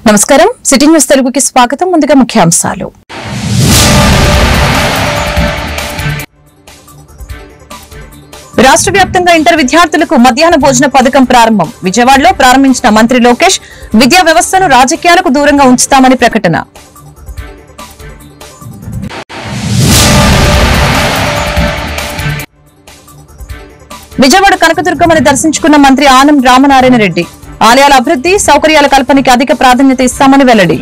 నమస్కారం city news తెలుగుకి స్వాగతం. ముందుగా ముఖ్యాంశాలు. రాష్ట్ర వ్యాప్తంగా ఇంటర్ విద్యార్థులకు మధ్యాహ్న భోజన పథకం ప్రారంభం. విజయవాడలో ప్రారంభించిన మంత్రి లోకేష్ విద్యా వ్యవస్థను రాజకీయాలకు దూరంగా ఉంచుతామని ప్రకటన. విజయవాడ కనకదుర్గమ్మని దర్శించుకున్న మంత్రి ఆనం రామనారాయణ రెడ్డి ఆలయాల అభివృద్ధి సౌకర్యాల కల్పనకి అధిక ప్రాధాన్యత ఇస్తామని వెల్లడి.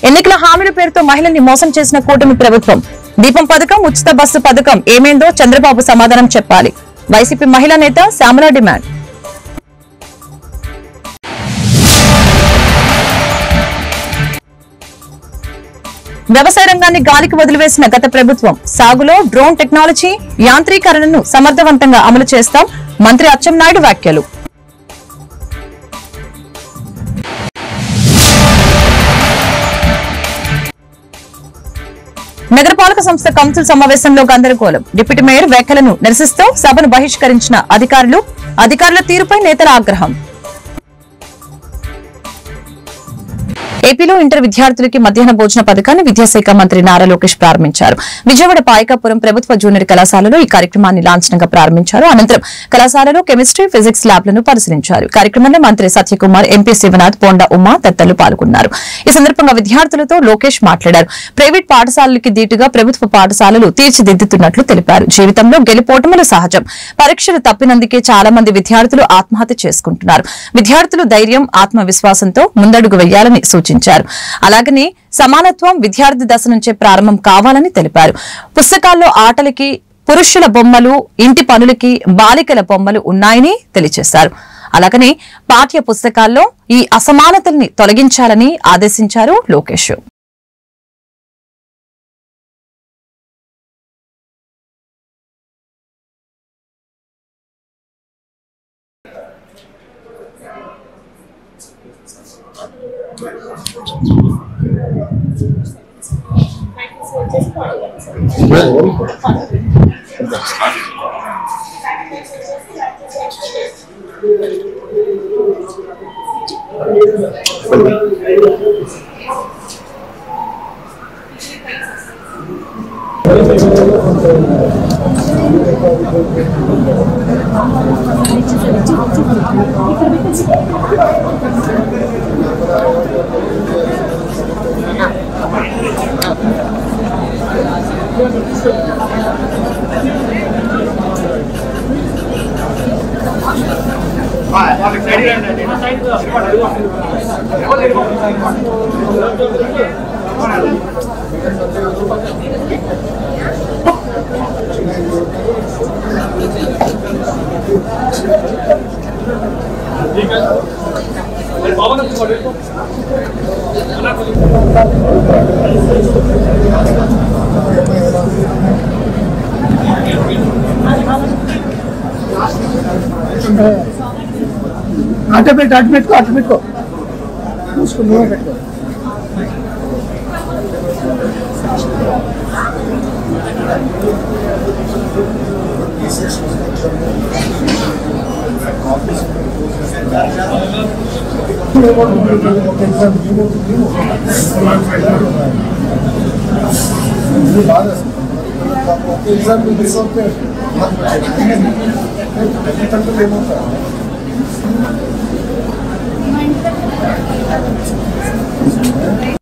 ఎన్నికల హామీల పేరుతో మహిళల్ని మోసం చేసిన కూటమి ప్రభుత్వం. దీపం పథకం, ఉచిత బస్సు పథకం ఏమేందో చంద్రబాబు సమాధానం చెప్పాలి. వైసీపీ మహిళా నేత శ్యామల డిమాండ్. వ్యవసాయ రంగాన్ని గాలికి వదిలివేసిన గత ప్రభుత్వం. సాగులో డ్రోన్ టెక్నాలజీ, యాంత్రీకరణను సమర్థవంతంగా అమలు చేస్తాం మంత్రి అచ్చెన్నాయుడు వ్యాఖ్యలు. నగరపాలక సంస్థ కౌన్సిల్ సమావేశంలో గందరగోళం. డిప్యూటీ మేయర్ వ్యాఖ్యలను నిరసిస్తూ సభను బహిష్కరించిన అధికారుల తీరుపై నేతల ఆగ్రహం. ఏపీలో ఇంటర్ విద్యార్థులకి మధ్యాహ్న భోజన పథకాన్ని విద్యాశాఖ మంత్రి నారా లోకేష్ ప్రారంభించారు. విజయవాడ పాయకాపురం ప్రభుత్వ జూనియర్ కళాశాలలో ఈ కార్యక్రమాన్ని లాంఛనంగా ప్రారంభించారు. అనంతరం కళాశాలలో కెమిస్ట్రీ, ఫిజిక్స్ ల్యాబ్లను పరిశీలించారు. కార్యక్రమంలో మంత్రి సత్యకుమార్, ఎంపీ శివనాథ్, పోండా ఉమా తదితరులు పాల్గొన్నారు. ఈ సందర్భంగా విద్యార్థులతో లోకేష్ మాట్లాడారు. ప్రైవేట్ పాఠశాలలకి దీటుగా ప్రభుత్వ పాఠశాలలు తీర్చిదిద్దుతున్నట్లు తెలిపారు. జీవితంలో గెలుపోటములు సహజం. పరీక్షలు తప్పినందుకే చాలా మంది విద్యార్థులు ఆత్మహత్య చేసుకుంటున్నారు. విద్యార్థులు ధైర్యం, ఆత్మవిశ్వాసంతో ముందడుగు వేయాలని సూచించారు. అలాగనే సమానత్వం విద్యార్థి దశ నుంచే ప్రారంభం కావాలని తెలిపారు. పుస్తకాల్లో ఆటలకి పురుషుల బొమ్మలు, ఇంటి పనులకి బాలికల బొమ్మలు ఉన్నాయని తెలియజేశారు. అలాగనే పాఠ్య పుస్తకాల్లో ఈ అసమానతల్ని తొలగించాలని ఆదేశించారు లోకేష్. అటు పెట్టుకో చూసుకుని పెట్టుకో.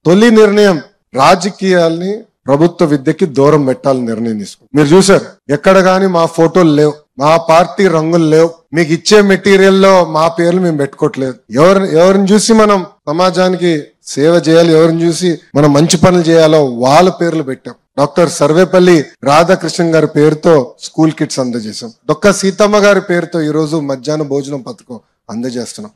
తొలి నిర్ణయం రాజకీయాల్ని ప్రభుత్వ విద్యకి దూరం పెట్టాలని నిర్ణయం తీసుకుంది. మీరు చూసారు, ఎక్కడ గాని మా ఫోటోలు లేవు, మా పార్టీ రంగులు లేవు, మీకు ఇచ్చే మెటీరియల్లో మా పేర్లు మేము పెట్టుకోవట్లేదు. ఎవరిని చూసి మనం సమాజానికి సేవ చేయాలి, ఎవరిని చూసి మనం మంచి పనులు చేయాలో వాళ్ళ పేర్లు పెట్టాం. డాక్టర్ సర్వేపల్లి రాధాకృష్ణ గారి పేరుతో స్కూల్ కిట్స్ అందజేశాం. డొక్క సీతమ్మ గారి పేరుతో ఈ రోజు మధ్యాహ్న భోజనం పథకం అందజేస్తున్నాం.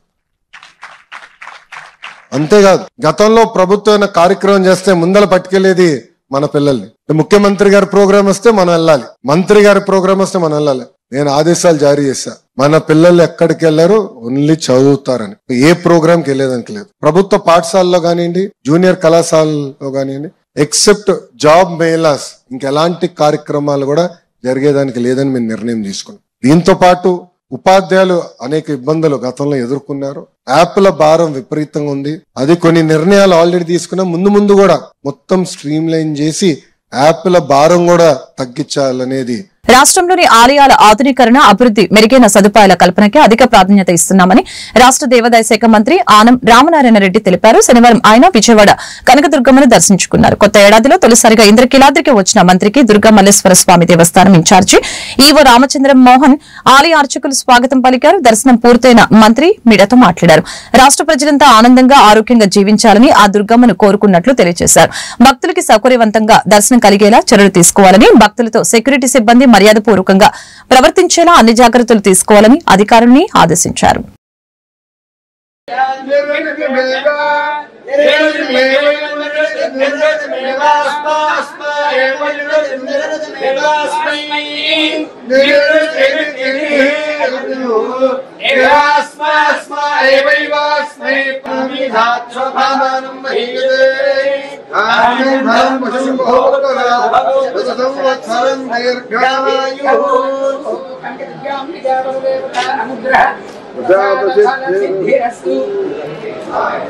అంతేకాదు, గతంలో ప్రభుత్వం కార్యక్రమం చేస్తే ముందల పట్టుకెళ్లేది మన పిల్లల్ని. ముఖ్యమంత్రి గారి ప్రోగ్రాం వస్తే మనం వెళ్ళాలి, మంత్రి గారి ప్రోగ్రాం వస్తే మనం వెళ్ళాలి. నేను ఆదేశాలు జారీ చేశా, మన పిల్లలు ఎక్కడికి వెళ్లారు, ఓన్లీ చదువుతారని. ఏ ప్రోగ్రాంకి వెళ్ళేదానికి లేదు. ప్రభుత్వ పాఠశాలలో కానివ్వండి, జూనియర్ కళాశాలలో కానివ్వండి, ఎక్సెప్ట్ జాబ్ మేళాస్ ఇంకెలాంటి కార్యక్రమాలు కూడా జరిగేదానికి లేదని మేము నిర్ణయం తీసుకున్నాం. దీంతో పాటు ఉపాధ్యాయులు అనేక ఇబ్బందులు గతంలో ఎదుర్కొన్నారు. యాప్ల భారం విపరీతంగా ఉంది. అది కొన్ని నిర్ణయాలు ఆల్రెడీ తీసుకున్నాం. ముందు కూడా మొత్తం స్ట్రీమ్ లైన్ చేసి యాప్ల భారం కూడా తగ్గించాలనేది. రాష్ట్రంలోని ఆలయాల ఆధునీకరణ, అభివృద్ది, మెరుగైన సదుపాయాల కల్పనకే అధిక ప్రాధాన్యత ఇస్తున్నామని రాష్ట్ర దేవాదాయ శాఖ మంత్రి ఆనం రామనారాయణ రెడ్డి తెలిపారు. శనివారం ఆయన విజయవాడ కనకదుర్గమ్మను దర్శించుకున్నారు. కొత్త ఏడాదిలో తొలిసారిగా ఇంద్రకీలాద్రికి వచ్చిన మంత్రికి దుర్గా మల్లేశ్వర స్వామి దేవస్థానం ఇన్ఛార్జి ఈవో రామచంద్రం మోహన్, ఆలయ అర్చకులు స్వాగతం పలికారు. దర్శనం పూర్తయిన మంత్రి మీడియాతో మాట్లాడారు. రాష్ట్ర ప్రజలంతా ఆనందంగా, ఆరోగ్యంగా జీవించాలని ఆ దుర్గమ్మను కోరుకున్నట్లు తెలియజేశారు. భక్తులకి సౌకర్యవంతంగా దర్శనం కలిగేలా చర్యలు తీసుకోవాలని, భక్తులతో సెక్యూరిటీ సిబ్బంది మర్యాదపూర్వకంగా ప్రవర్తించేలా అన్ని జాగ్రత్తలు తీసుకోవాలని అధికారుల్ని ఆదేశించారు.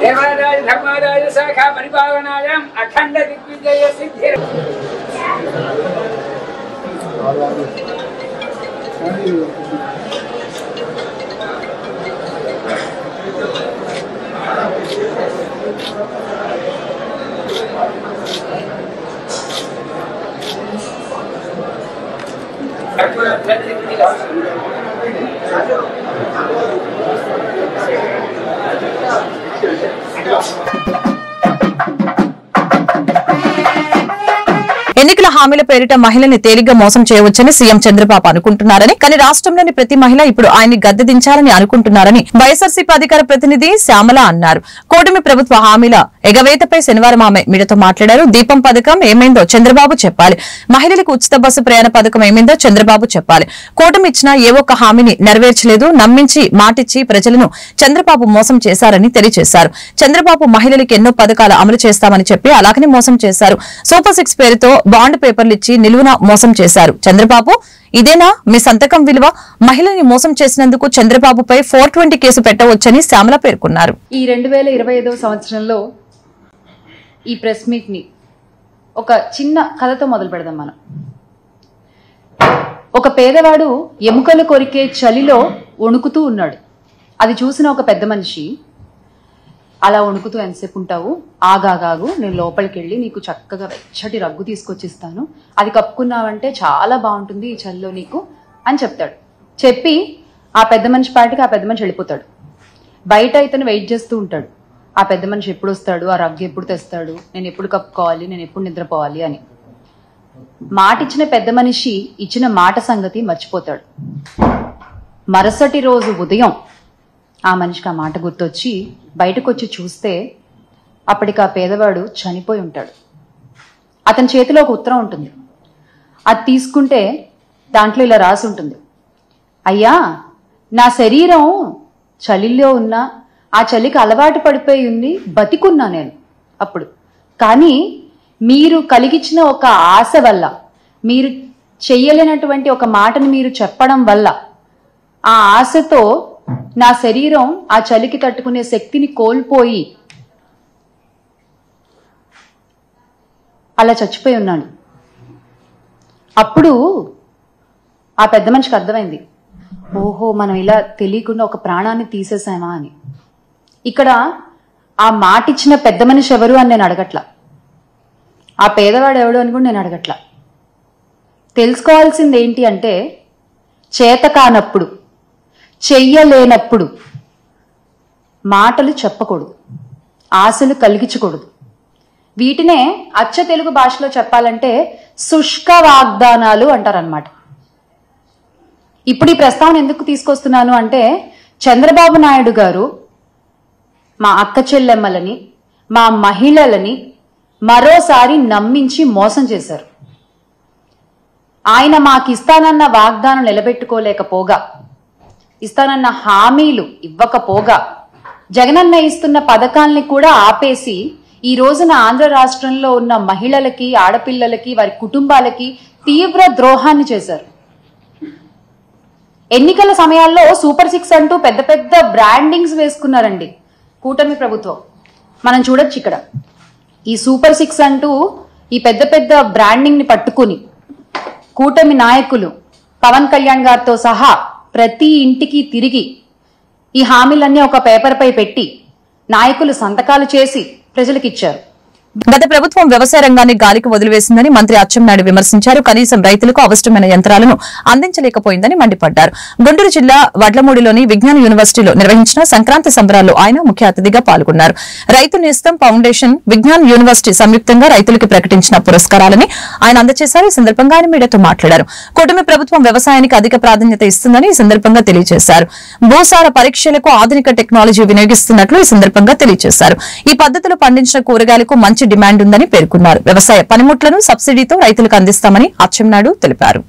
देवादाय धर्मादाय शाखा परिपालनायाम अखंड दिग्विजय सिद्धि ఎన్నికల హామీల పేరిట మహిళల్ని తేలిగ్గా మోసం చేయవచ్చని సీఎం చంద్రబాబు అనుకుంటున్నారని, కానీ రాష్ట్రంలోని ప్రతి మహిళ ఇప్పుడు ఆయన్ని గద్దె దించాలని అనుకుంటున్నారని వైఎస్ఆర్సీపీ అధికార ప్రతినిధి శ్యామల అన్నారు. కూటమి ప్రభుత్వ హామీల ఎగవేతపై శనివారం ఆమె మీడియాతో మాట్లాడారు. దీపం పథకం ఏమైందో చంద్రబాబు చెప్పాలి, మహిళలకు ఉచిత బస్సు ప్రయాణ పథకం ఏమైందో చంద్రబాబు చెప్పాలి. కూటమి ఇచ్చిన ఏ ఒక్క హామీని నెరవేర్చలేదు. నమ్మించి మాటిచ్చి ప్రజలను చంద్రబాబు మోసం చేశారని తెలియజేశారు. చంద్రబాబు మహిళలకు ఎన్నో పథకాలు అమలు చేస్తామని చెప్పి అలాగనే మోసం చేశారు. సూపర్ 6 పేరుతో బాండ్ పేపర్లు ఇచ్చి నిలువున మోసం చేశారు. చంద్రబాబు ఇదేనా మీ సంతకం విలువ? మహిళని మోసం చేసినందుకు చంద్రబాబుపై 420 కేసు పెట్టవచ్చని శ్యామల పేర్కొన్నారు. ఈ 2025వ సంవత్సరంలో ఈ ప్రెస్ మీట్ ని ఒక చిన్న కథతో మొదలు పెడదాం. మనం ఒక పేదవాడు ఎముకలు కొరికే చలిలో వణుకుతూ ఉన్నాడు. అది చూసిన ఒక పెద్ద మనిషి, అలా వణుకుతూ ఎంతసేపు ఉంటావు, ఆగాగాగు, నేను లోపలికి వెళ్ళి నీకు చక్కగా వెచ్చటి రగ్గు తీసుకొచ్చిస్తాను, అది కప్పుకున్నావంటే చాలా బాగుంటుంది ఈ చలిలో నీకు అని చెప్తాడు. చెప్పి ఆ పెద్ద మనిషి పాటికి ఆ పెద్ద మనిషి వెళ్ళిపోతాడు. బయట ఇతను వెయిట్ చేస్తూ ఉంటాడు. ఆ పెద్ద మనిషి ఎప్పుడు వస్తాడు, ఆ రగ్గు ఎప్పుడు తెస్తాడు, నేను ఎప్పుడు కప్పుకోవాలి, నేను ఎప్పుడు నిద్రపోవాలి అని. మాట ఇచ్చిన పెద్ద మనిషి ఇచ్చిన మాట సంగతి మర్చిపోతాడు. మరుసటి రోజు ఉదయం ఆ మనిషికి ఆ మాట గుర్తొచ్చి బయటకు వచ్చి చూస్తే అప్పటికి ఆ పేదవాడు చనిపోయి ఉంటాడు. అతని చేతిలో ఒక ఉత్తరం ఉంటుంది. అది తీసుకుంటే దాంట్లో ఇలా రాసి ఉంటుంది, అయ్యా నా శరీరం చలిలో ఉన్నా ఆ చలికి అలవాటు పడిపోయి ఉంది, బతికున్నా నేను అప్పుడు. కానీ మీరు కలిగించిన ఒక ఆశ వల్ల, మీరు చెయ్యలేనటువంటి ఒక మాటని మీరు చెప్పడం వల్ల, ఆ ఆశతో నా శరీరం ఆ చలికి తట్టుకునే శక్తిని కోల్పోయి అలా చచ్చిపోయి ఉన్నాను. అప్పుడు ఆ పెద్ద మనిషికి అర్థమైంది, ఓహో మనం ఇలా తెలియకుండా ఒక ప్రాణాన్ని తీసేసామా అని. ఇక్కడ ఆ మాట ఇచ్చిన పెద్ద మనిషి ఎవరు అని నేను అడగట్లా, ఆ పేదవాడు ఎవడు అని కూడా నేను అడగట్లా. తెలుసుకోవాల్సింది ఏంటి అంటే, చేత కానప్పుడు, చెయ్యలేనప్పుడు మాటలు చెప్పకూడదు, ఆశలు కలిగించకూడదు. వీటినే అచ్చ తెలుగు భాషలో చెప్పాలంటే శుష్క వాగ్దానాలు అంటారనమాట. ఇప్పుడు ఈ ప్రస్తావన ఎందుకు తీసుకొస్తున్నాను అంటే, చంద్రబాబు నాయుడు గారు మా అక్క చెల్లెమ్మలని, మా మహిళలని మరోసారి నమ్మించి మోసం చేశారు. ఆయన మాకిస్తానన్న వాగ్దానం నిలబెట్టుకోలేకపోగా, ఇస్తానన్న హామీలు ఇవ్వకపోగా, జగనన్న ఇస్తున్న పథకాల్ని కూడా ఆపేసి ఈ రోజున ఆంధ్ర రాష్ట్రంలో ఉన్న మహిళలకి, ఆడపిల్లలకి, వారి కుటుంబాలకి తీవ్ర ద్రోహాన్ని చేశారు. ఎన్నికల సమయాల్లో సూపర్ 6 అంటూ పెద్ద పెద్ద బ్రాండింగ్స్ వేసుకున్నారండి కూటమి ప్రభుత్వం. మనం చూడొచ్చు ఇక్కడ ఈ సూపర్ 6 అంటూ ఈ పెద్ద పెద్ద బ్రాండింగ్ ని పట్టుకుని కూటమి నాయకులు పవన్ కళ్యాణ్ గారితో సహా ప్రతి ఇంటికి తిరిగి ఈ హామీలన్నీ ఒక పేపర్ పై పెట్టి నాయకులు సంతకాలు చేసి ప్రజలకు ఇచ్చారు. గత ప్రభుత్వం వ్యవసాయ రంగాన్ని గాలికి వదిలివేసిందని మంత్రి అచ్చెన్నాయుడు విమర్శించారు. కనీసం రైతులకు అవసరమైన యంత్రాలను అందించలేకపోయిందని మండిపడ్డారు. గుంటూరు జిల్లా వడ్లమూడిలోని విజ్ఞాన యూనివర్సిటీలో నిర్వహించిన సంక్రాంతి సంబరాల్లో ఆయన ముఖ్య అతిథిగా పాల్గొన్నారు. రైతు నేస్తం ఫౌండేషన్, విజ్ఞాన యూనివర్సిటీ సంయుక్తంగా రైతులకు ప్రకటించిన పురస్కారాలని ఆయన అందజేశారు. ఈ సందర్భంగా ఆయన మీడియాతో మాట్లాడారు. కూటమి ప్రభుత్వం వ్యవసాయానికి అధిక ప్రాధాన్యత ఇస్తుందని ఈ సందర్భంగా తెలియజేశారు. భూసార పరీక్షలకు ఆధునిక టెక్నాలజీ వినియోగిస్తున్నట్లు ఈ సందర్భంగా తెలియజేశారు. ఈ పద్ధతిలో పండించిన కూరగాయలకు మంచి డిమాండ్ ఉందని పేర్కొన్నారు. వ్యవసాయ పనిముట్లను సబ్సిడీతో రైతులకు అందిస్తామని అచ్చెన్నాయుడు తెలిపారు.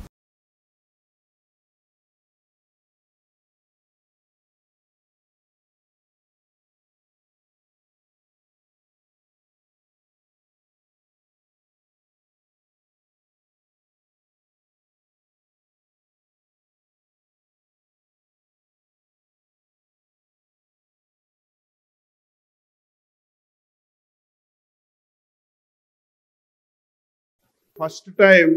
ఫస్ట్ టైం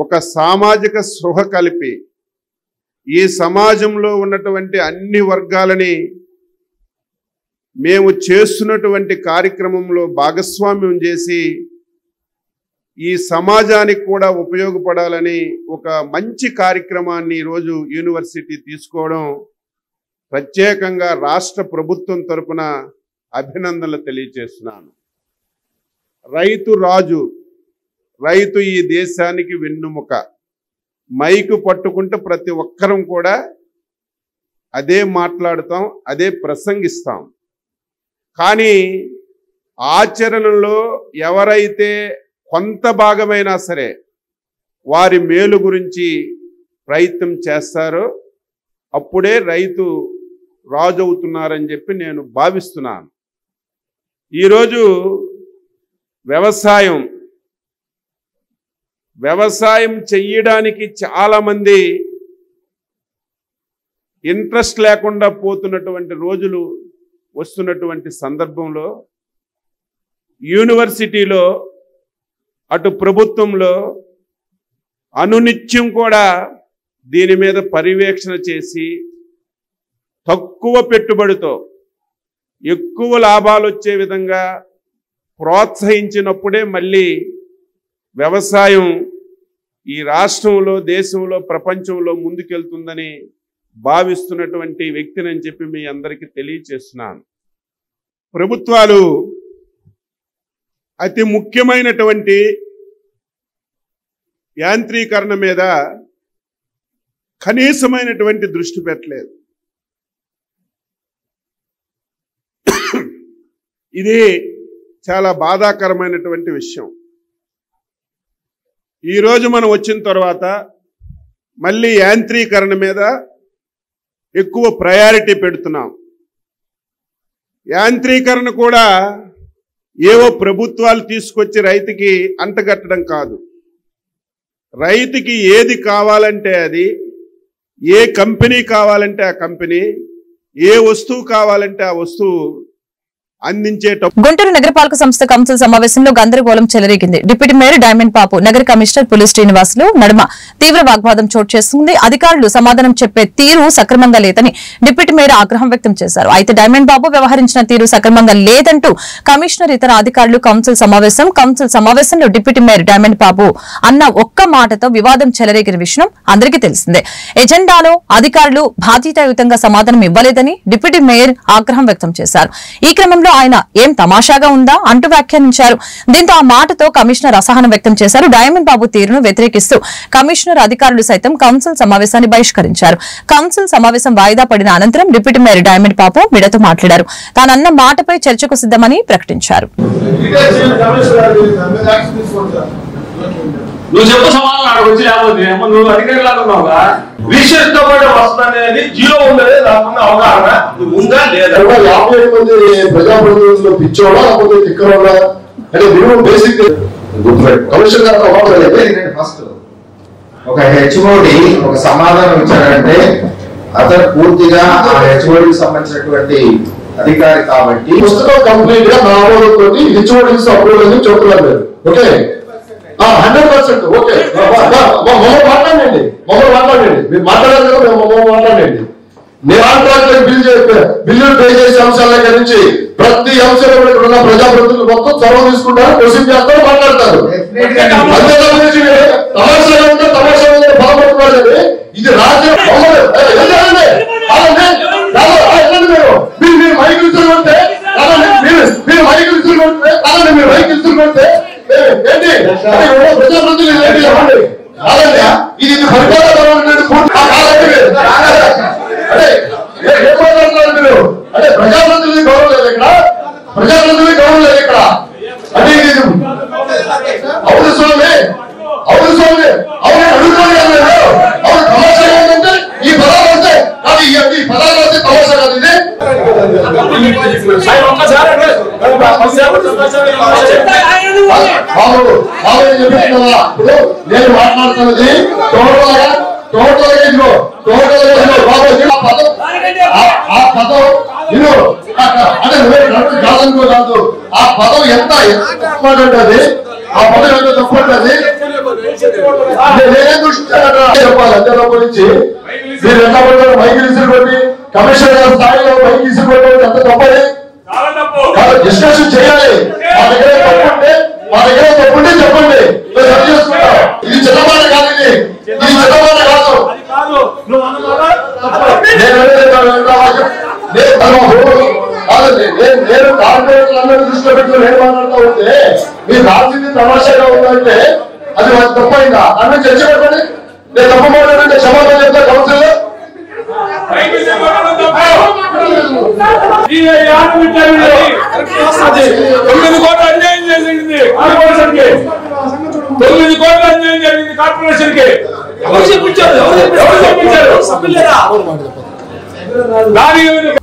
ఒక సామాజిక స్పృహ కలిపి ఈ సమాజంలో ఉన్నటువంటి అన్ని వర్గాలని మేము చేస్తున్నటువంటి కార్యక్రమంలో భాగస్వామ్యం చేసి ఈ సమాజానికి కూడా ఉపయోగపడాలని ఒక మంచి కార్యక్రమాన్ని ఈరోజు యూనివర్సిటీ తీసుకోవడం ప్రత్యేకంగా రాష్ట్ర ప్రభుత్వం తరపున అభినందనలు తెలియజేస్తున్నాను. రైతు రాజు, రైతు ఈ దేశానికి వెన్నుముక. మైకు పట్టుకుంటే ప్రతి ఒక్కరం కూడా అదే మాట్లాడుతాం, అదే ప్రసంగిస్తాం. కానీ ఆచరణలో ఎవరైతే కొంత భాగమైనా సరే వారి మేలు గురించి ప్రయత్నం చేస్తారో అప్పుడే రైతు రాజు అవుతున్నారని చెప్పి నేను భావిస్తున్నాను. ఈరోజు వ్యవసాయం చెయ్యడానికి చాలామంది ఇంట్రెస్ట్ లేకుండా పోతున్నటువంటి రోజులు వస్తున్నటువంటి సందర్భంలో యూనివర్సిటీలో అటు ప్రభుత్వంలో అనునిత్యం కూడా దీని మీద పర్యవేక్షణ చేసి తక్కువ పెట్టుబడితో ఎక్కువ లాభాలు వచ్చే విధంగా ప్రోత్సహించినప్పుడే మళ్ళీ వ్యవసాయం ఈ రాష్ట్రంలో, దేశంలో, ప్రపంచంలో ముందుకెళ్తుందని భావిస్తున్నటువంటి వ్యక్తిని చెప్పి మీ అందరికీ తెలియచేస్తున్నాను. ప్రభుత్వాలు అతి ముఖ్యమైనటువంటి యాంత్రీకరణ మీద కనీసమైనటువంటి దృష్టి పెట్టలేదు. ఇది చాలా బాధాకరమైనటువంటి విషయం. ఈరోజు మనం వచ్చిన తర్వాత మళ్ళీ యాంత్రీకరణ మీద ఎక్కువ ప్రయారిటీ పెడుతున్నాం. యాంత్రీకరణ కూడా ఏవో ప్రభుత్వాలు తీసుకొచ్చి రైతుకి అంటగట్టడం కాదు. రైతుకి ఏది కావాలంటే అది, ఏ కంపెనీ కావాలంటే ఆ కంపెనీ, ఏ వస్తువు కావాలంటే ఆ వస్తువు గుంటూరు నగరపాలక సంస్థ కౌన్సిల్ సమావేశంలో గందరగోళం చెలరేగింది. డిప్యూటీ మేయర్ డైమండ్ బాబు, నగర కమిషనర్ పులి శ్రీనివాసులు నడుమ తీవ్ర వాగ్వాదం చోటు చేసుకుంది. అధికారులు సమాధానం చెప్పే తీరు సక్రమంగా లేదని డిప్యూటీ మేయర్ ఆగ్రహం వ్యక్తం చేశారు. అయితే డైమండ్ బాబు వ్యవహరించిన తీరు సక్రమంగా లేదంటూ కమిషనర్ ఇతర అధికారులు కౌన్సిల్ సమావేశంలో డిప్యూటీ మేయర్ డైమండ్ బాబు అన్న ఒక్క మాటతో వివాదం చెలరేగిన విషయం అందరికీ తెలిసిందే. ఎజెండాలో అధికారులు బాధ్యతాయుతంగా సమాధానం ఇవ్వలేదని డిప్యూటీ మేయర్ ఆగ్రహం వ్యక్తం చేశారు. ఈ క్రమంలో ఆయన ఏం తమాషాగా ఉందా అంటూ వ్యాఖ్యానించారు. దీంతో ఆ మాటతో కమిషనర్ అసహనం వ్యక్తం చేశారు. డైమండ్ బాబు తీరును వ్యతిరేకిస్తూ కమిషనర్ అధికారులు సైతం కౌన్సిల్ సమావేశాన్ని బహిష్కరించారు. కౌన్సిల్ సమావేశం వాయిదా పడిన అనంతరం డిప్యూటీ మేయర్ డైమండ్ బాబు మీడియాతో మాట్లాడారు. తానన్న మాటపై చర్చకు సిద్ధమని ప్రకటించారు. నువ్వు చెప్పు సమాధానం అక్కడికి వచ్చి లేకపోతే నువ్వు అధికారిలాగా ఉన్నావుగా. రీసెర్చ్ తో పాటు వస్తుందనేది జీరో ఉండేది దాని అవగాహన ఉందా లేదా? 50 మంది ప్రజాప్రతినిధులు పిచ్చోడా లేకపోతే తిక్కరోడా అంటే మినిమం బేసిక్ కమిషన్ గారు ఫస్ట్ ఒక హెచ్ఓడి ఒక సమాధానం ఇచ్చారంటే అతను పూర్తిగా ఆ హెచ్ఓడికి సంబంధించినటువంటి అధికారి కాబట్టి పుస్తకం కంప్లీట్ గా నా ఆమోదంతో హెచ్ఓడి అప్రూవల్ అని చెప్తున్నారు మీరు. ఓకే 100%. ఓకే మమ్మల్ని మాట్లాడండి మీరు మాట్లాడారు కదా మమ్మల్ని మాట్లాడండి. బిల్లులు పే చేసే అంశాల దగ్గర నుంచి ప్రతి అంశంలో ఇక్కడ ఉన్న ప్రజాప్రతినిధులు మొత్తం చొరవ తీసుకుంటారు, క్వశ్చన్ చేస్తారు, మాట్లాడతారు. తమాషాగా ఉంటే బాధపడుతున్నారు. ఇది రాజ్యం. మీరు మైకులు తిరుగుంటే మీరు మైకులు తిరుగుంటే మీరు మైకులు తిరుగుంటే ఏంటి ప్రజాప్రతినిధులు ఏంటి చెప్పండి. ఇది ఏం మాట్లాడుతున్నారు మీరు? అంటే ప్రజాప్రతినిధి గౌరవం లేదు ఇక్కడ, ప్రజాప్రతినిధి గౌరవం లేదు ఇక్కడ. అంటే అవును స్వామి అవును అడుగుతాను అవును తమాషా ఏంటంటే ఈ పదాలు వస్తే అది ఈ పదాలు వస్తే తమాషా కాదు. ఇది నేను మాట్లాడుతున్నది ఆ పదం కాదు. ఆ పదం ఎంత తప్పంటది, ఆ పదం ఎంత తప్పంటది నేనేం దృష్టి చెప్పాలి. అంతే తప్ప నుంచి మీరు ఎంత పడ్డారు మైకి విసిరిపెట్టి కమిషనర్ స్థాయిలో మైకి విసిరిపెట్టి ఎంత తప్పది. డిస్కషన్ చేయాలి. మా దగ్గర తప్పుంటే చెప్పండి, సరి చేసుకుంటాం. ఇది చిన్నమాట కాదు, ఇది చిన్నమాట కాదు. నేను కార్పొరేటర్లందరూ దృష్టిలో పెట్టుకుని నేను మాట్లాడుతూ ఉంటే మీరు రాసింది తమాషాగా ఉందంటే అది తప్పైందా? అన్న చర్చ పెట్టండి. నేను తప్పు మాట్లాడంటే క్షమాపణ చెప్తా కౌన్సిల్. కార్పొరేషన్ కి ఎవరు చెప్పించారు?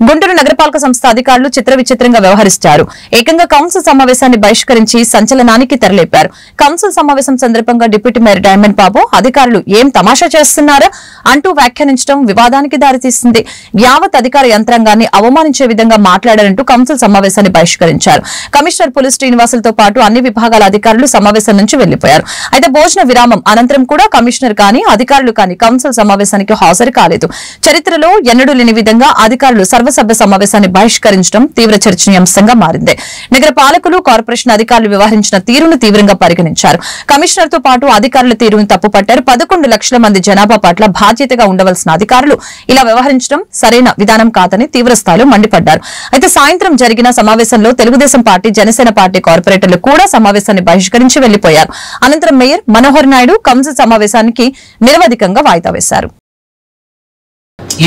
గుంటూరు నగరపాలక సంస్థ అధికారులు చిత్ర విచిత్రంగా వ్యవహరిస్తారు. ఏకంగా కౌన్సిల్ సమావేశాన్ని బహిష్కరించి సంచలనానికి తెరలేపారు. కౌన్సిల్ సమావేశం సందర్భంగా డిప్యూటీ మేయర్ డైమండ్ బాబు అధికారులు ఏం తమాషా చేస్తున్నారా అంటూ వ్యాఖ్యానించడం వివాదానికి దారితీసింది. యావత్ అధికార యంత్రాంగాన్ని అవమానించే విధంగా మాట్లాడారంటూ కౌన్సిల్ సమావేశాన్ని బహిష్కరించారు. కమిషనర్ పులి శ్రీనివాసులతో పాటు అన్ని విభాగాల అధికారులు సమావేశం నుంచి వెళ్లిపోయారు. అయితే భోజన విరామం అనంతరం కూడా కమిషనర్ కానీ అధికారులు కానీ కౌన్సిల్ సమావేశానికి హాజరు కాలేదు. చరిత్రలో ఎన్నడూ లేని విధంగా అధికారులు సర్వసభ్య సమావేశాన్ని బహిష్కరించడం తీవ్ర చర్చనీయాంశంగా మారింది. నగర పాలకులు కార్పొరేషన్ అధికారులు వ్యవహరించిన తీరును తీవ్రంగా పరిగణించారు. కమిషనర్ తో పాటు అధికారుల తీరును తప్పుపట్టారు. 11 లక్షల మంది జనాభా పట్ల బాధ్యతగా ఉండవలసిన అధికారులు ఇలా వ్యవహరించడం సరైన విధానం కాదని తీవ్ర స్థాయిలో మండిపడ్డారు. అయితే సాయంత్రం జరిగిన సమావేశంలో తెలుగుదేశం పార్టీ, జనసేన పార్టీ కార్పొరేటర్లు కూడా సమావేశాన్ని బహిష్కరించి వెళ్లిపోయారు. అనంతరం మేయర్ మనోహర్ నాయుడు కౌన్సిల్ సమావేశానికి నిరవధికంగా వాయిదా వేశారు.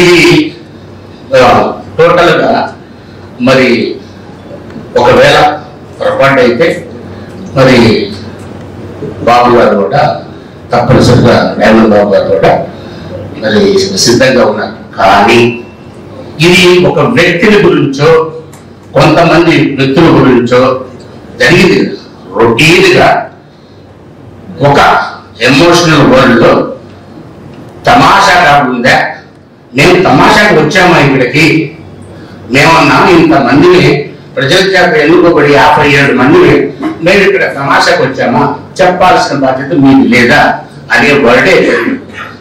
ఇది టోటల్ గా మరి ఒకవేళ పొరపాటు అయితే మరి బాబు గారు కూడా తప్పనిసరిగా డైమండ్ బాబు గారు కూడా మరి సిద్ధంగా ఉన్నారు. కానీ ఇది ఒక వ్యక్తుల గురించో కొంతమంది వ్యక్తుల గురించో జరిగింది. రొటీన్ గా ఒక ఎమోషనల్ వరల్డ్ లో తమాషాగా ఉందా, మేము తమాషాకి వచ్చామా ఇక్కడికి, మేమన్నా ఇంతమందిని ప్రజల చేత ఎన్నుకోబడి 57 మందిని మేము ఇక్కడ తమాషాకి వచ్చామా, చెప్పాల్సిన బాధ్యత మీకు లేదా అనే వర్డే.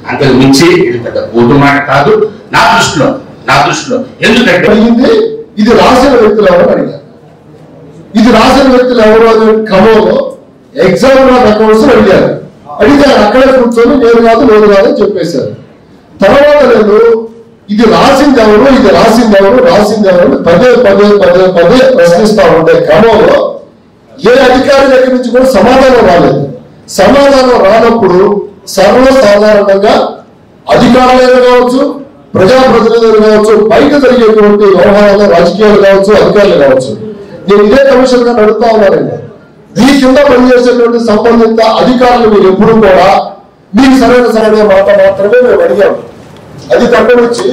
అంతకు మించి ఇది పెద్ద కూటు మాట కాదు నా దృష్టిలో. ఎందుకంటే ఇది రాసిన వ్యక్తులు ఎవరు అడిగారు, ఇది రాసిన వ్యక్తులు ఎవరు అనే క్రమంలో ఎగ్జామ్ అకౌంట్స్ అడిగారు. అక్కడే కూర్చొని నేను కాదు అని చెప్పేశారు. తర్వాత నేను ఇది రాసింది ఎవరు పదే ప్రశ్నిస్తా ఉండే క్రమంలో ఏ అధికారి దగ్గర నుంచి కూడా సమాధానం రాలేదు. సమాధానం రానప్పుడు సర్వసాధారణంగా అధికారులు కావచ్చు, ప్రజాప్రతినిధులు కావచ్చు, బయట జరిగేటువంటి వ్యవహారాలు, రాజకీయాలు కావచ్చు, అధికారులు కావచ్చు, నేను ఇదే కమిషన్ గా నడుపుతా ఉన్నానండి. ఈ కింద పనిచేసేటువంటి సంబంధిత అధికారులు మీరు ఎప్పుడు కూడా మీకు సరైన మాట మాత్రమే మేము అడిగాము. అది తప్ప వచ్చి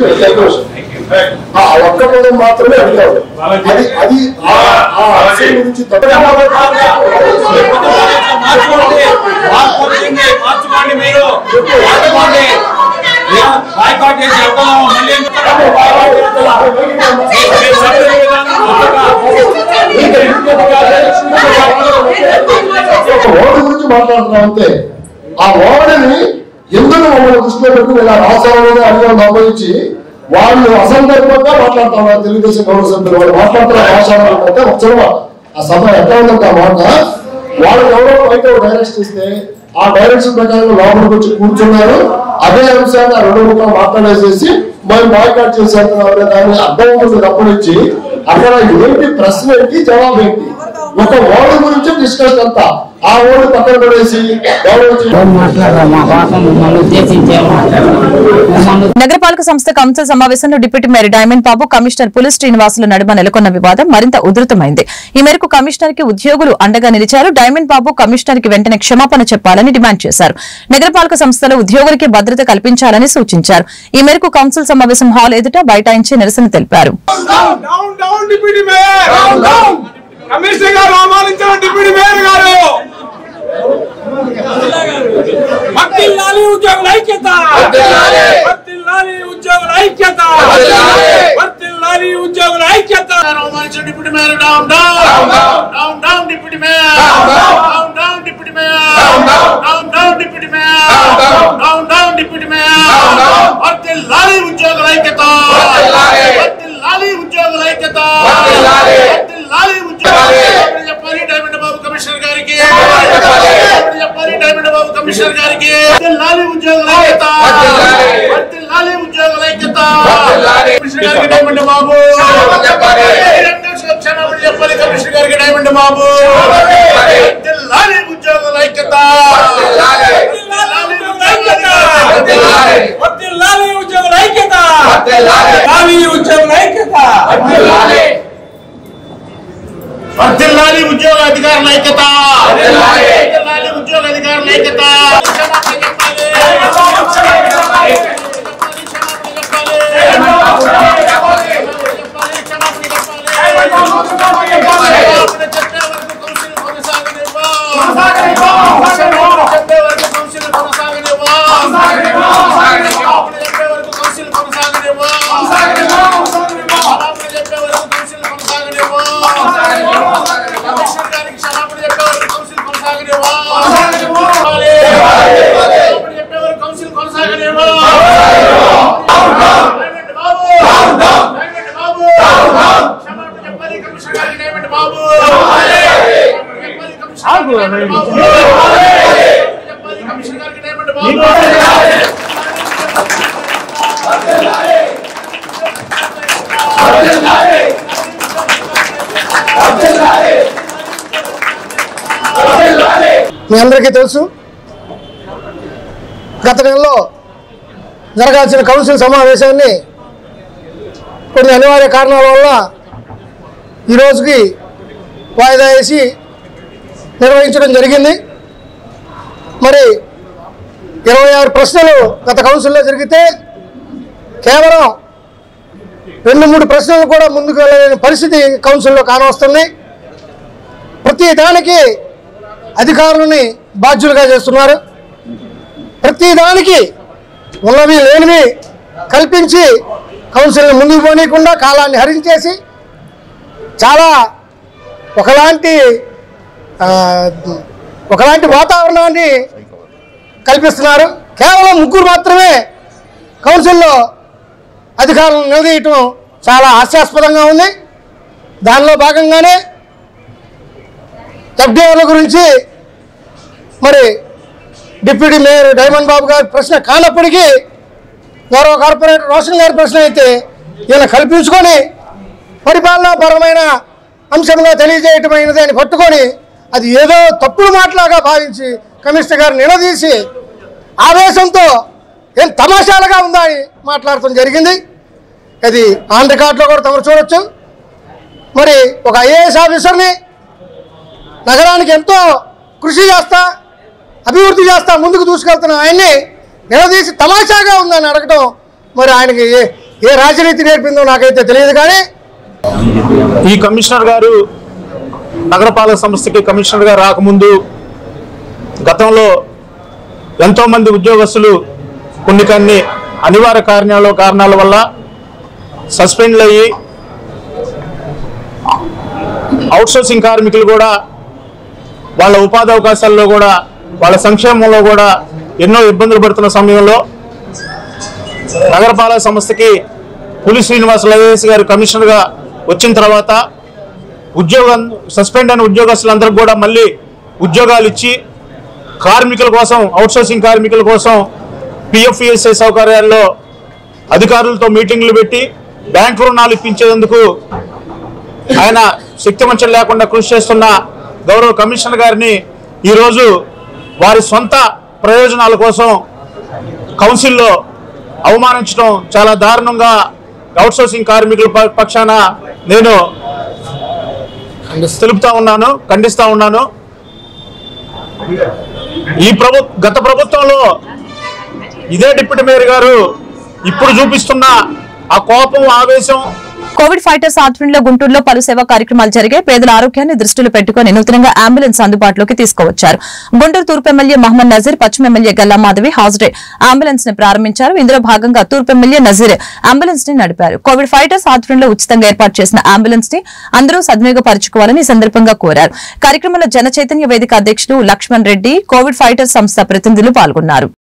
ఆ ఒక్క పదం మాత్రమే అడిగాడు. అది అది ఆ అంశం గురించి ఓడి గురించి మాట్లాడుతున్నాం అంతే. ఆ ఓడిని ఎందుకు మమ్మల్ని దృష్టిలో పెట్టుకుని ఇలా రాష్ట్రంలోనే అడిగారు సంబంధించి వాళ్ళు అసందర్భంగా మాట్లాడుతున్నారు. తెలుగుదేశం గౌరవ సభ్యులు వాళ్ళు మాట్లాడుతున్న భాష వచ్చడం ఆ సభ ఎట్లా ఉందంటే ఆ మాట వాళ్ళు ఎవరో బయట డైరెక్షన్ ఇస్తే ఆ డైరెక్షన్ ప్రకారం లోపలికి వచ్చి కూర్చున్నారు. అదే అంశాన్ని ఆ 2 ముక్కలు మాట్లాడేసేసి మేము బాయ్కాట్ చేసేస్తున్నారు. దాన్ని అర్థం ఉంటుంది తప్పనిచ్చి అక్కడ ఏంటి ప్రశ్న ఏంటి జవాబు ఏంటి ఒక ఓడి గురించి డిస్కషన్ అంతా ఆ ఓడి పక్కన పడేసి నగరపాలక సంస్థ కౌన్సిల్ సమావేశంలో డిప్యూటీ మేయర్ డైమండ్ బాబు కమిషనర్ పులి శ్రీనివాసుల నడుమ నెలకొన్న వివాదం మరింత ఉధృతమైంది. ఈ మేరకు కమిషనర్ కి ఉద్యోగులు అండగా నిలిచారు. డైమండ్ బాబు కమిషనర్ కి వెంటనే క్షమాపణ చెప్పాలని డిమాండ్ చేశారు. నగరపాలక సంస్థలో ఉద్యోగులకి భద్రత కల్పించాలని సూచించారు. ఈ మేరకు కౌన్సిల్ సమావేశం హాల్ ఎదుట బైఠాయించి నిరసన తెలిపారు. కమిషనర్ గారు ఆహ్వానించిన డిప్యూటీ మేయర్ గారు వర్ధిల్లాలి ఉద్యోగుల ఐక్యత, వర్ధిల్లాలి ఉద్యోగుల ఐక్యత, వర్ధిల్లాలి ఉద్యోగుల ఐక్యత. ఆహ్వానించిన deputy mayor down down down down deputy mayor down down deputy mayor down down deputy mayor down down deputy mayor వర్ధిల్లాలి ఉద్యోగుల ఐక్యత, వర్ధిల్లాలి ఉద్యోగుల ఐక్యత, వర్ధిల్లాలి ఉద్యోగుల చెప్పాలి డైమండ్ బాబు కమిషనర్ గారికి, చెప్పాలి డైమండ్ బాబు కమిషనర్ గారికి వర్ధిల్లాలి ఉద్యోగుల ఐక్యత, వర్ధిల్లాలి ఉద్యోగుల ఐక్యత, కమిషనర్ గారికి డైమండ్ బాబు క్షమాపణ చెప్పాలి కమిషనర్ గారికి డైమండ్ బాబు వర్ధిల్లాలి ఉద్యోగుల ఐక్యత, వర్ధిల్లాలి ఉద్యోగుల ఐక్యత, వర్ధిల్లాలి ఉద్యోగుల ఐక్యత, వర్ధిల్లాలి ఉద్యోగ అధికారుల ఐక్యత, వర్ధిల్లాలి ఉద్యోగ అధికారుల ఐక్యత. మీ అందరికీ తెలుసు, గత నెలలో జరగాల్సిన కౌన్సిల్ సమావేశాన్ని కొన్ని అనివార్య కారణాల వల్ల ఈరోజుకి వాయిదా వేసి నిర్వహించడం జరిగింది. మరి 26 ప్రశ్నలు గత కౌన్సిల్లో జరిగితే కేవలం 2-3 ప్రశ్నలు కూడా ముందుకు వెళ్ళలేని పరిస్థితి కౌన్సిల్లో కానవస్తుంది. ప్రతి దానికి అధికారులని బాధ్యులుగా చేస్తున్నారు. ప్రతి దానికి ఉన్నవి లేనివి కల్పించి కౌన్సిల్ని ముందుకు పోనీయకుండా కాలాన్ని హరించేసి చాలా ఒకలాంటి వాతావరణాన్ని కల్పిస్తున్నారు. కేవలం 3 మాత్రమే కౌన్సిల్లో అధికారులను నిలదీయటం చాలా హాస్యాస్పదంగా ఉంది. దానిలో భాగంగానే ఎఫ్డీఆర్ల గురించి మరి డిప్యూటీ మేయర్ డైమండ్ బాబు గారి ప్రశ్న కానప్పటికీ గౌరవ కార్పొరేటర్ రోషన్ గారి ప్రశ్న అయితే ఈయన కల్పించుకొని పరిపాలనాపరమైన అంశంగా తెలియజేయటమైనది అని పట్టుకొని అది ఏదో తప్పుడు మాటలాగా భావించి కమిషనర్ గారు నిలదీసి ఆవేశంతో ఏం తమాషాలుగా ఉందా అని మాట్లాడటం జరిగింది. అది ఆన్ రికార్డులో కూడా తమరు చూడొచ్చు. మరి ఒక ఐఏఎస్ ఆఫీసర్ని నగరానికి ఎంతో కృషి చేస్తా అభివృద్ధి చేస్తా ముందుకు దూసుకెళ్తున్న ఆయన్ని నిలదీసి తమాషాగా ఉందని అడగటం మరి ఆయనకి ఏ రాజనీతి నేర్పిందో నాకైతే తెలియదు. కానీ ఈ కమిషనర్ గారు నగరపాలక సంస్థకి కమిషనర్గా రాకముందు గతంలో ఎంతోమంది ఉద్యోగస్తులు కొన్ని అనివార్య కారణాల వల్ల సస్పెండ్ అయ్యి అవుట్సోర్సింగ్ కార్మికులు కూడా వాళ్ళ ఉపాధి అవకాశాల్లో కూడా వాళ్ళ సంక్షేమంలో కూడా ఎన్నో ఇబ్బందులు పడుతున్న సమయంలో నగరపాలక సంస్థకి పులి శ్రీనివాసులు ఐఏఎస్ గారు కమిషనర్గా వచ్చిన తర్వాత సస్పెండ్ అయిన ఉద్యోగస్తులందరికీ కూడా మళ్ళీ ఉద్యోగాలు ఇచ్చి కార్మికుల కోసం అవుట్సోర్సింగ్ కార్మికుల కోసం పిఎఫ్ఈఎస్ఐ సౌకర్యాల్లో అధికారులతో మీటింగ్లు పెట్టి బ్యాంకు రుణాలు ఇప్పించేందుకు ఆయన శక్తివంచన లేకుండా కృషి చేస్తున్న గౌరవ కమిషనర్ గారిని ఈరోజు వారి సొంత ప్రయోజనాల కోసం కౌన్సిల్లో అవమానించడం చాలా దారుణంగా అవుట్సోర్సింగ్ కార్మికుల పక్షాన నేను ఖండిస్తా ఉన్నాను. గత ప్రభుత్వంలో ఇదే డిప్యూటీ మేయర్ గారు ఇప్పుడు చూపిస్తున్న ఆ కోపం, ఆవేశం. కోవిడ్ ఫైటర్స్ ఆధ్వర్యంలో గుంటూరులో పలు సేవా కార్యక్రమాలు జరిగాయి. పేదల ఆరోగ్యాన్ని దృష్టిలో పెట్టుకుని నూతనంగా అంబులెన్స్ అందుబాటులోకి తీసుకువచ్చారు. గుంటూరు తూర్పు ఎమ్మెల్యే మహమ్మద్ నజీర్, పశ్చిమ ఎమ్మెల్యే గల్లా మాధవి హాజరై అంబులెన్స్ ని ప్రారంభించారు. ఇందులో భాగంగా తూర్పు ఎమ్మెల్యే నజీర్ అంబులెన్స్ ని నడిపారు. కోవిడ్ ఫైటర్స్ ఆధ్వర్యంలో ఉచితంగా ఏర్పాటు చేసిన అంబులెన్స్ ని అందరూ సద్వినియోగపరచుకోవాలని ఈ సందర్భంగా కోరారు. కార్యక్రమంలో జన చైతన్య వేదిక అధ్యక్షులు లక్ష్మణ్ రెడ్డి, కోవిడ్ ఫైటర్స్ సంస్థ ప్రతినిధులు పాల్గొన్నారు.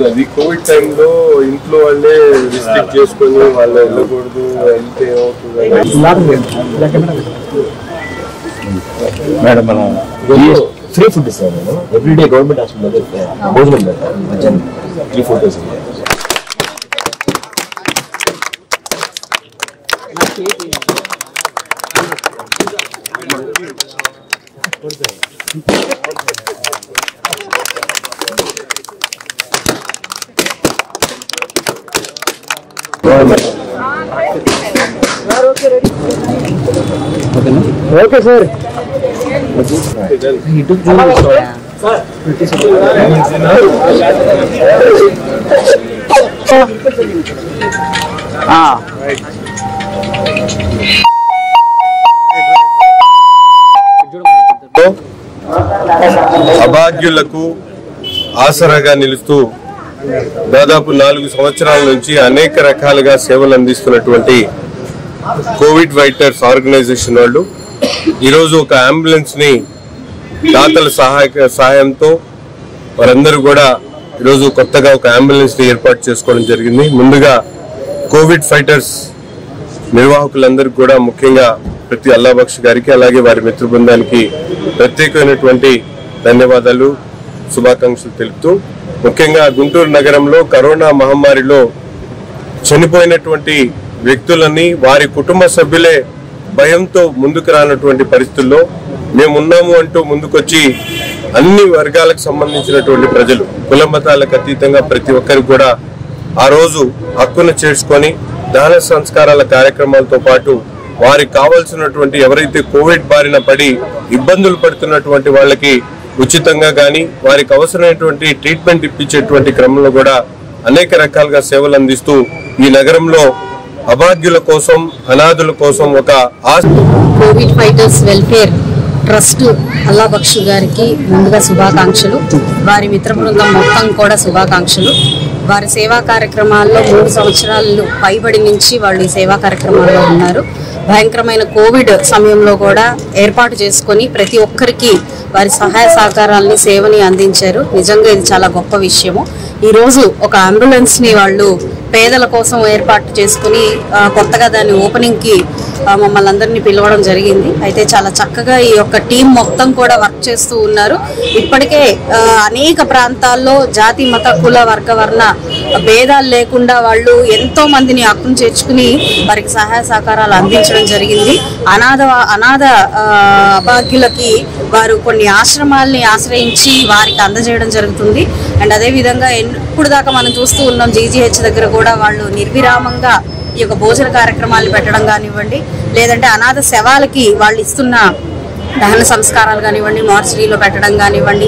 అది కోవిడ్ టైంలో ఇంట్లో వాళ్ళే రిస్ట్రిక్ట్ చేసుకొని వాళ్ళు వెళ్ళకూడదు, వెళ్తే ఏమవుతుంది. మేడం మన ఫ్రీ ఫుడ్ ఇస్తాం మేడం. ఎవ్రీడే గవర్నమెంట్ హాస్పిటల్ భోజనం పెడతారు, మధ్యాహ్నం 3-4 days. Okay sir. అభాగ్యులకు ఆసరాగా నిలుస్తూ దాదాపు 4 సంవత్సరాల నుంచి అనేక రకాలుగా సేవలు అందిస్తున్నటువంటి కోవిడ్ ఫైటర్స్ ఆర్గనైజేషన్ వాళ్ళు ఈరోజు ఒక అంబులెన్స్ ని దాతల సహాయంతో వారందరూ కూడా ఈరోజు కొత్తగా ఒక అంబులెన్స్ ని ఏర్పాటు చేసుకోవడం జరిగింది. ముందుగా కోవిడ్ ఫైటర్స్ నిర్వాహకులందరికీ కూడా ముఖ్యంగా ప్రతి అల్లాబక్ష్ గారికి అలాగే వారి మిత్ర బృందానికి ప్రత్యేకమైనటువంటి ధన్యవాదాలు, శుభాకాంక్షలు తెలుపుతూ ముఖ్యంగా గుంటూరు నగరంలో కరోనా మహమ్మారిలో చనిపోయినటువంటి వ్యక్తులని వారి కుటుంబ సభ్యులే భయంతో ముందుకు రానటువంటి పరిస్థితుల్లో మేమున్నాము అంటూ ముందుకొచ్చి అన్ని వర్గాలకు సంబంధించినటువంటి ప్రజలు, కుల మతాలకు అతీతంగా ప్రతి ఒక్కరికి కూడా ఆ రోజు హక్కును చేర్చుకొని దహన సంస్కారాల కార్యక్రమాలతో పాటు వారికి కావాల్సినటువంటి ఎవరైతే కోవిడ్ బారిన పడి ఇబ్బందులు పడుతున్నటువంటి వాళ్ళకి ఉచితంగా కానీ వారికి అవసరమైనటువంటి ట్రీట్మెంట్ ఇప్పించేటువంటి క్రమంలో కూడా అనేక రకాలుగా సేవలు అందిస్తూ ఈ నగరంలో అభాగ్యుల కోసం, అనాథుల కోసం ఒక Covid fighters welfare trust Allabaksh గారికి ముందుగా శుభాకాంక్షలు, వారి మిత్ర బృందం మొత్తం కూడా శుభాకాంక్షలు. వారి సేవా కార్యక్రమాల్లో 3 సంవత్సరాలు పైబడి నుంచి వాళ్ళు ఈ సేవా కార్యక్రమాల్లో ఉన్నారు. భయంకరమైన కోవిడ్ సమయంలో కూడా ఏర్పాటు చేసుకొని ప్రతి ఒక్కరికి వారి సహాయ సహకారాలని సేవని అందించారు. నిజంగా ఇది చాలా గొప్ప విషయము. ఈరోజు ఒక అంబులెన్స్ని వాళ్ళు పేదల కోసం ఏర్పాటు చేసుకుని కొత్తగా దాని ఓపెనింగ్కి మమ్మల్ని అందరినీ పిలవడం జరిగింది. అయితే చాలా చక్కగా ఈ యొక్క టీం మొత్తం కూడా వర్క్ చేస్తూ ఉన్నారు. ఇప్పటికే అనేక ప్రాంతాల్లో జాతి, మత, కుల, వర్గ, వర్ణ భేదాలు లేకుండా వాళ్ళు ఎంతో మందిని హక్కును చేర్చుకుని వారికి సహాయ సహకారాలు అందించడం జరిగింది. అనాథ అభాగ్యులకి వారు కొన్ని ఆశ్రమాలని ఆశ్రయించి వారికి అందజేయడం జరుగుతుంది. అండ్ అదేవిధంగా ఇప్పుడు దాకా మనం చూస్తూ ఉన్నాం, జీజీహెచ్ దగ్గర కూడా వాళ్ళు నిర్విరామంగా ఈ యొక్క భోజన కార్యక్రమాలు పెట్టడం కానివ్వండి, లేదంటే అనాథ శవాలకి వాళ్ళు ఇస్తున్న దహన సంస్కారాలు కానివ్వండి, మార్చరీలో పెట్టడం కానివ్వండి,